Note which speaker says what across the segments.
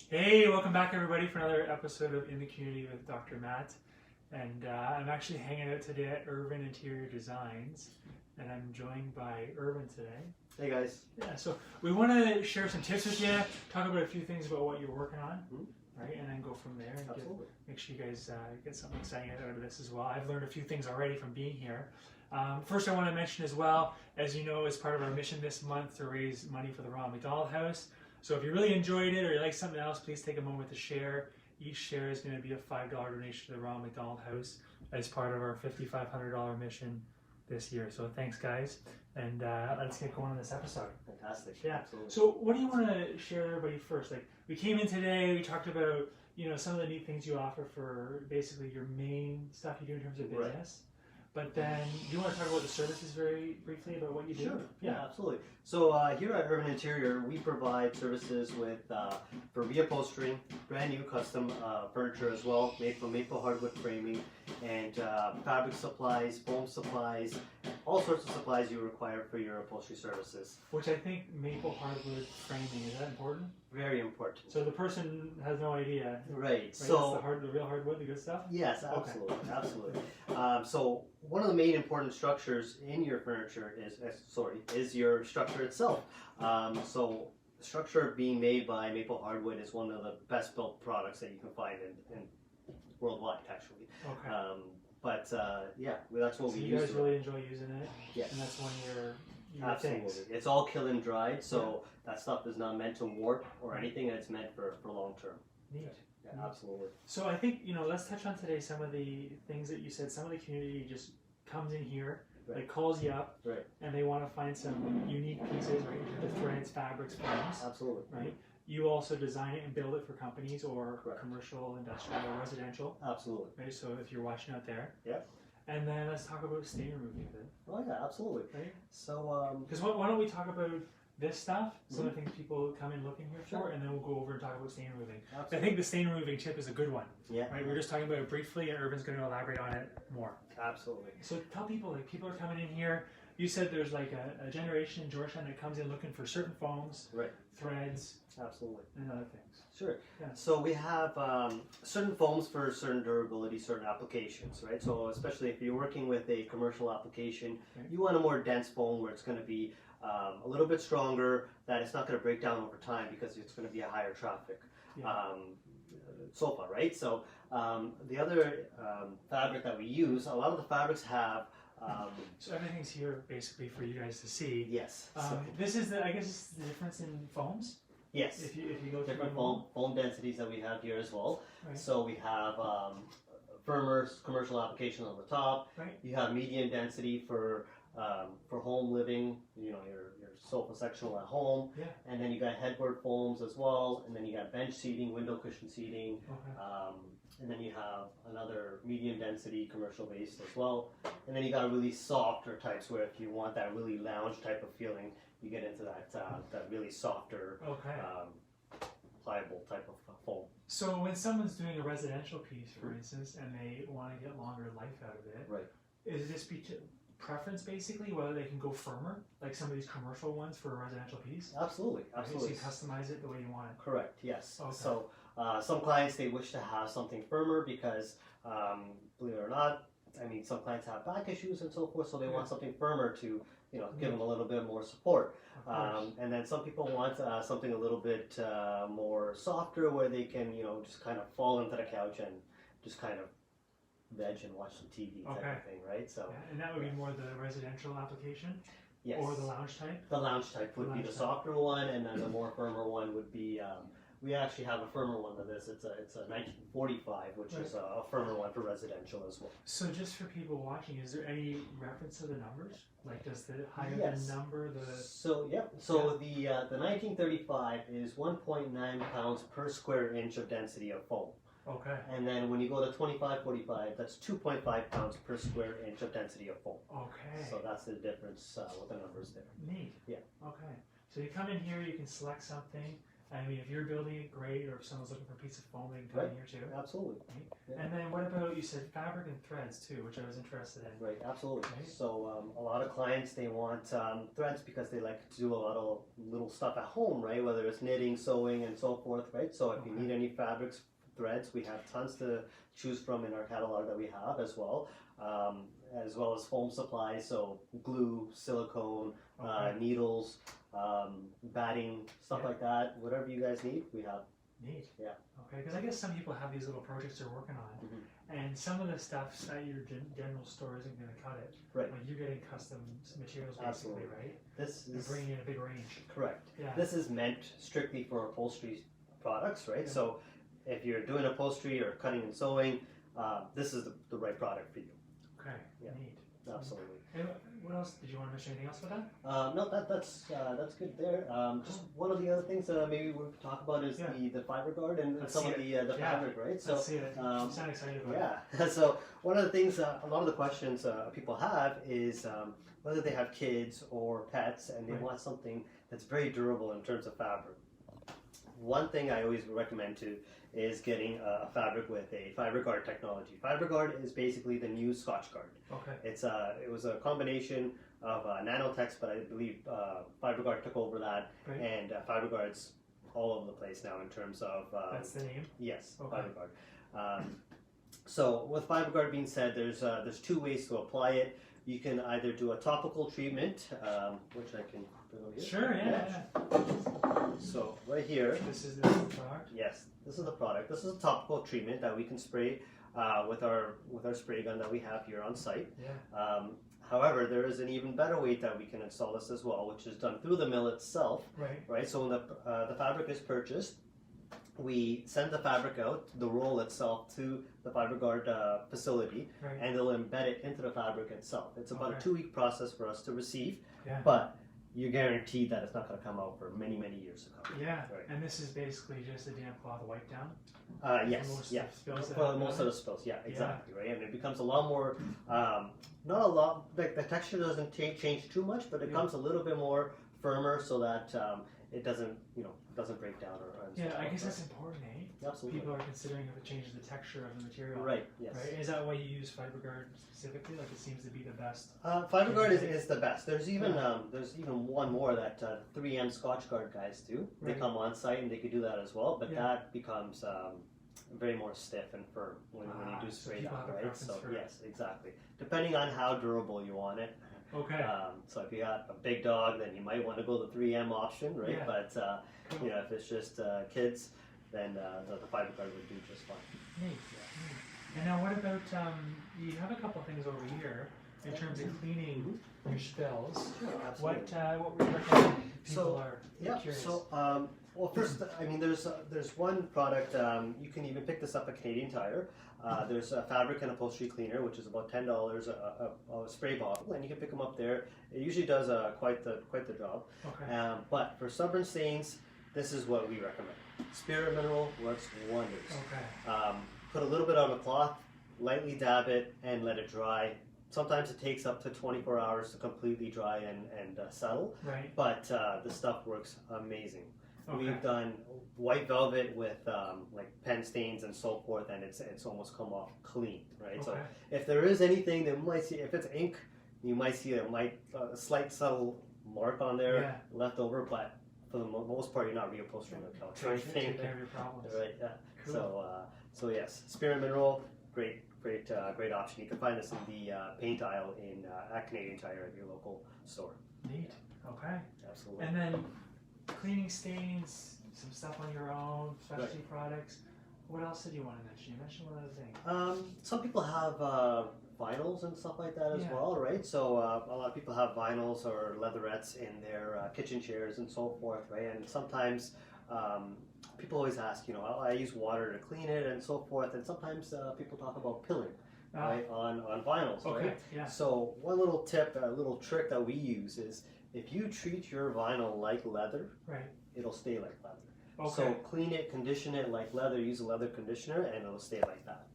Speaker 1: Hey, welcome back everybody for another episode of In the Community with Dr. Matt. And I'm actually hanging out today at Irvin Interior Designs, and I'm joined by Irvin today.
Speaker 2: Hey guys.
Speaker 1: Yeah, so we want to share some tips with you, talk about a few things about what you're working on, right? And then go from there and make sure you guys get something exciting out of this as well. I've learned a few things already from being here. First, I want to mention as well, as you know, as part of our mission this month to raise money for the Ronald McDonald House. So if you really enjoyed it or you like something else, please take a moment to share. Each share is going to be a $5 donation to the Ronald McDonald House as part of our $5,500 mission this year. So thanks, guys, and let's get going on this episode.
Speaker 2: Fantastic.
Speaker 1: Yeah.
Speaker 2: Absolutely.
Speaker 1: So what do you want to share with everybody first? Like, we came in today, we talked about, you know, some of the neat things you offer for basically your main stuff you do in terms of business. Right. But then, do you want to talk about the services very briefly about what you do?
Speaker 2: Sure. Yeah, absolutely. So here at Irvin Interior, we provide services with for reupholstery, brand new custom furniture as well, made from maple hardwood framing, and fabric supplies, foam supplies, all sorts of supplies you require for your upholstery services.
Speaker 1: Which I think maple hardwood framing, is that important?
Speaker 2: Very important.
Speaker 1: So the person has no idea.
Speaker 2: Right.
Speaker 1: So the real hardwood, the good stuff?
Speaker 2: Yes, absolutely, okay. Absolutely. So one of the main important structures in your furniture is your structure itself. So structure being made by maple hardwood is one of the best built products that you can find in worldwide, actually. Okay. Yeah, that's what we use.
Speaker 1: You guys really enjoy using it?
Speaker 2: Yes.
Speaker 1: And that's one of your
Speaker 2: absolutely
Speaker 1: things.
Speaker 2: It's all kill and dried, so that stuff is not meant to warp or anything, and it's meant for long term.
Speaker 1: Neat.
Speaker 2: Yeah, absolutely.
Speaker 1: So I think, you know, let's touch on today some of the things that you said. Some of the community just comes in here, like calls you up, and they want to find some unique pieces, right? The threads, fabrics, forms.
Speaker 2: Absolutely.
Speaker 1: Right? You also design it and build it for companies or commercial, industrial, or residential.
Speaker 2: Absolutely.
Speaker 1: Right? So if you're watching out there.
Speaker 2: Yeah.
Speaker 1: And then let's talk about stain removing a bit.
Speaker 2: Oh yeah, absolutely.
Speaker 1: Right?
Speaker 2: So
Speaker 1: because why don't we talk about this stuff, some of the things people come in looking here for, and then we'll go over and talk about stain removing. Absolutely. I think the stain removing tip is a good one. Yeah. Right? We were just talking about it briefly, and Irvin's going to elaborate on it more.
Speaker 2: Absolutely.
Speaker 1: So tell people, like, people are coming in here. You said there's like a generation in Georgetown that comes in looking for certain foams, threads,
Speaker 2: absolutely,
Speaker 1: and other things.
Speaker 2: Sure. Yeah. So we have certain foams for certain durability, certain applications, right? So especially if you're working with a commercial application, you want a more dense foam where it's going to be a little bit stronger, that it's not going to break down over time because it's going to be a higher traffic sofa, right? So the other fabric that we use, a lot of the fabrics have
Speaker 1: so everything's here basically for you guys to see.
Speaker 2: Yes.
Speaker 1: This is I guess this is the difference in foams.
Speaker 2: Yes.
Speaker 1: If you go through
Speaker 2: different foam densities that we have here as well. Right. So we have firmer commercial application on the top. Right. You have medium density for home living. You know, your sofa sectional at home. Yeah. And then you got headboard foams as well. And then you got bench seating, window cushion seating. Okay. And then you have another medium density commercial base as well. And then you got really softer types where if you want that really lounge type of feeling, you get into that really softer, pliable type of foam.
Speaker 1: So when someone's doing a residential piece, for instance, and they want to get longer life out of it, is this preference basically whether they can go firmer, like some of these commercial ones for a residential piece?
Speaker 2: Absolutely, absolutely.
Speaker 1: So you customize it the way you want it.
Speaker 2: Correct. Yes. Okay. So some clients, they wish to have something firmer because, believe it or not, I mean, some clients have back issues and so forth, so they want something firmer to, you know, give them a little bit more support. And then some people want something a little bit more softer where they can, you know, just kind of fall into the couch and just kind of veg and watch some TV type of thing, right? So,
Speaker 1: and that would be more the residential application?
Speaker 2: Yes.
Speaker 1: Or the lounge type?
Speaker 2: The lounge type would be the softer one, and then the more firmer one would be, we actually have a firmer one of this. It's a 1945, which is a firmer one for residential as well.
Speaker 1: So just for people watching, is there any reference to the numbers? Like, does the higher the number, the...
Speaker 2: So, So the 1935 is 1.9 pounds per square inch of density of foam.
Speaker 1: Okay.
Speaker 2: And then when you go to 2545, that's 2.5 pounds per square inch of density of foam.
Speaker 1: Okay.
Speaker 2: So that's the difference with the numbers there.
Speaker 1: Neat.
Speaker 2: Yeah.
Speaker 1: Okay. So you come in here, you can select something. I mean, if you're building it, great, or if someone's looking for a piece of foam, they can come in here too.
Speaker 2: Absolutely.
Speaker 1: Right?
Speaker 2: Yeah.
Speaker 1: And then what about, you said fabric and threads too, which I was interested in.
Speaker 2: Right, absolutely.
Speaker 1: Right.
Speaker 2: So a lot of clients, they want threads because they like to do a lot of little stuff at home, right? Whether it's knitting, sewing, and so forth, right? So if you need any fabrics, threads, we have tons to choose from in our catalog that we have as well as foam supplies, so glue, silicone, needles, batting, stuff like that. Whatever you guys need, we have.
Speaker 1: Neat.
Speaker 2: Yeah.
Speaker 1: Okay, because I guess some people have these little projects they're working on, and some of the stuff at your general store isn't going to cut it.
Speaker 2: Right.
Speaker 1: Like you're getting custom materials, basically,
Speaker 2: Absolutely.
Speaker 1: right?
Speaker 2: This
Speaker 1: You're
Speaker 2: is
Speaker 1: bringing in a big range.
Speaker 2: correct.
Speaker 1: Yeah.
Speaker 2: This is meant strictly for upholstery products, right?
Speaker 1: Yeah.
Speaker 2: So if you're doing upholstery or cutting and sewing, this is the right product for you.
Speaker 1: Okay.
Speaker 2: Yeah.
Speaker 1: Neat.
Speaker 2: Absolutely.
Speaker 1: And what else? Did you want to mention anything else with that?
Speaker 2: No, that's good there. Just one of the other things maybe we could talk about is the fiber guard and
Speaker 1: Let's
Speaker 2: some
Speaker 1: see
Speaker 2: of the fabric, right? So
Speaker 1: Let's see it. You sound excited about it.
Speaker 2: yeah. So one of the things, a lot of the questions people have is whether they have kids or pets and they want something that's very durable in terms of fabric. One thing I always recommend is getting a fabric with a fiber guard technology. Fiber guard is basically the new Scotch guard.
Speaker 1: Okay.
Speaker 2: It was a combination of Nanotex, but I believe fiber guard took over that, and fiber guard's all over the place now in terms of.
Speaker 1: That's the name.
Speaker 2: Yes,
Speaker 1: Okay.
Speaker 2: fiber guard. So with fiber guard being said, there's two ways to apply it. You can either do a topical treatment, which I can put over here.
Speaker 1: Sure. Yeah.
Speaker 2: So right here.
Speaker 1: This is the product.
Speaker 2: Yes, this is the product. This is a topical treatment that we can spray with our spray gun that we have here on site.
Speaker 1: Yeah.
Speaker 2: However, there is an even better way that we can install this as well, which is done through the mill itself. Right. So when the fabric is purchased, we send the fabric out, the roll itself, to the fiber guard facility, and they'll embed it into the fabric itself. It's about a 2-week process for us to receive, but you're guaranteed that it's not going to come out for many, many years to come.
Speaker 1: Yeah, and this is basically just a damp cloth wipe down?
Speaker 2: Yes, for most of the spills, yeah, exactly, right? And it becomes a lot more, not a lot, the texture doesn't change too much, but it becomes a little bit more firmer so that it doesn't break down or
Speaker 1: I guess that's important, eh?
Speaker 2: Absolutely.
Speaker 1: People are considering if it changes the texture of the material.
Speaker 2: Right, yes.
Speaker 1: Right? Is that why you use fiber guard specifically? Like it seems to be the best?
Speaker 2: Fiber guard is the best. There's even one more that 3M Scotch guard guys do. They come on site and they could do that as well, but that becomes very more stiff and firm when you do spray that, right? So yes, exactly. Depending on how durable you want it.
Speaker 1: Okay.
Speaker 2: So if you got a big dog, then you might want to go the 3M option, right?
Speaker 1: Yeah.
Speaker 2: But if it's just kids, then the fiber guard would do just fine.
Speaker 1: Neat. And now what about, you have a couple things over here in terms of cleaning your spills.
Speaker 2: Sure,
Speaker 1: What
Speaker 2: absolutely.
Speaker 1: would you recommend if people are curious?
Speaker 2: So well, first, I mean, there's one product, you can even pick this up at Canadian Tire. There's a fabric and upholstery cleaner, which is about $10 a spray bottle, and you can pick them up there. It usually does quite the job.
Speaker 1: Okay.
Speaker 2: But for stubborn stains, this is what we recommend. Spirit Mineral works wonders.
Speaker 1: Okay.
Speaker 2: Put a little bit on a cloth, lightly dab it, and let it dry. Sometimes it takes up to 24 hours to completely dry and settle.
Speaker 1: Right.
Speaker 2: But the stuff works amazing.
Speaker 1: Okay.
Speaker 2: We've done white velvet with like pen stains and so forth, and it's almost come off clean, right?
Speaker 1: Okay.
Speaker 2: So if there is anything that might see, if it's ink, you might see a slight subtle mark on there left over, but for the most part, you're not reupholstering the couch or anything.
Speaker 1: Take care of your problems.
Speaker 2: Right. Yeah.
Speaker 1: Cool.
Speaker 2: So yes, Spirit Mineral, great option. You can find this in the paint aisle at Canadian Tire at your local store.
Speaker 1: Neat. Okay.
Speaker 2: Absolutely.
Speaker 1: And then cleaning stains, some stuff on your own, specialty products. What else did you want to mention? You mentioned one other thing.
Speaker 2: Some people have vinyls and stuff like that as well, right? So a lot of people have vinyls or leatherettes in their kitchen chairs and so forth, right? And sometimes people always ask, I use water to clean it and so forth, and sometimes people talk about pilling, right, on vinyls, right?
Speaker 1: Yeah.
Speaker 2: So one little tip, a little trick that we use is if you treat your vinyl like leather, it'll stay like leather.
Speaker 1: Okay.
Speaker 2: So clean it, condition it like leather, use a leather conditioner, and it'll stay like that.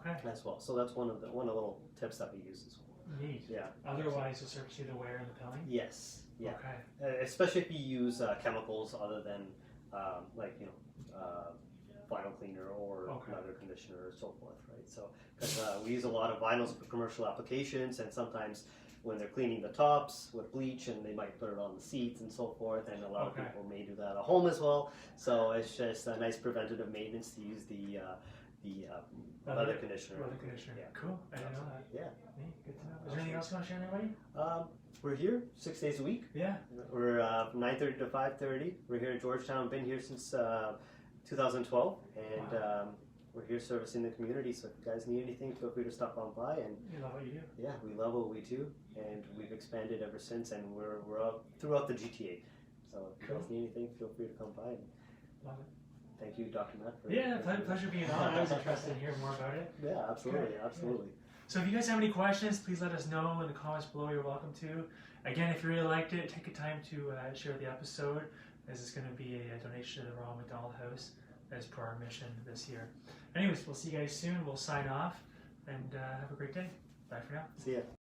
Speaker 1: Okay.
Speaker 2: As well. So that's one of the little tips that we use as well.
Speaker 1: Neat.
Speaker 2: Yeah.
Speaker 1: Otherwise, you'll start to see the wear and the pilling?
Speaker 2: Yes. Yeah.
Speaker 1: Okay.
Speaker 2: Especially if you use chemicals other than like vinyl cleaner or leather conditioner or so forth, right? So because we use a lot of vinyls for commercial applications, and sometimes when they're cleaning the tops with bleach, and they might put it on the seats and so forth, and a lot of people may do that at home as well. So it's just a nice preventative maintenance to use the leather conditioner.
Speaker 1: Leather conditioner. Yeah. Cool. I didn't know that.
Speaker 2: Yeah.
Speaker 1: Good to know. Is there anything else you want to share, anybody?
Speaker 2: We're here 6 days a week.
Speaker 1: Yeah.
Speaker 2: We're from 9:30 to 5:30. We're here in Georgetown. Been here since 2012, and we're here servicing the community. So if you guys need anything, feel free to stop on by. And
Speaker 1: you love what you do.
Speaker 2: Yeah, we love what we do, and we've expanded ever since. And we're up throughout the GTA. So if you guys need anything, feel free to come by. And
Speaker 1: love it.
Speaker 2: thank you, Dr. Matt.
Speaker 1: Pleasure being on. I was interested in hearing more about it.
Speaker 2: Yeah, absolutely, absolutely.
Speaker 1: So if you guys have any questions, please let us know in the comments below. You're welcome to. Again, if you really liked it, take a time to share the episode, as it's going to be a donation to the Ronald McDonald House as per our mission this year. Anyways, we'll see you guys soon. We'll sign off, and have a great day. Bye for now.
Speaker 2: See ya.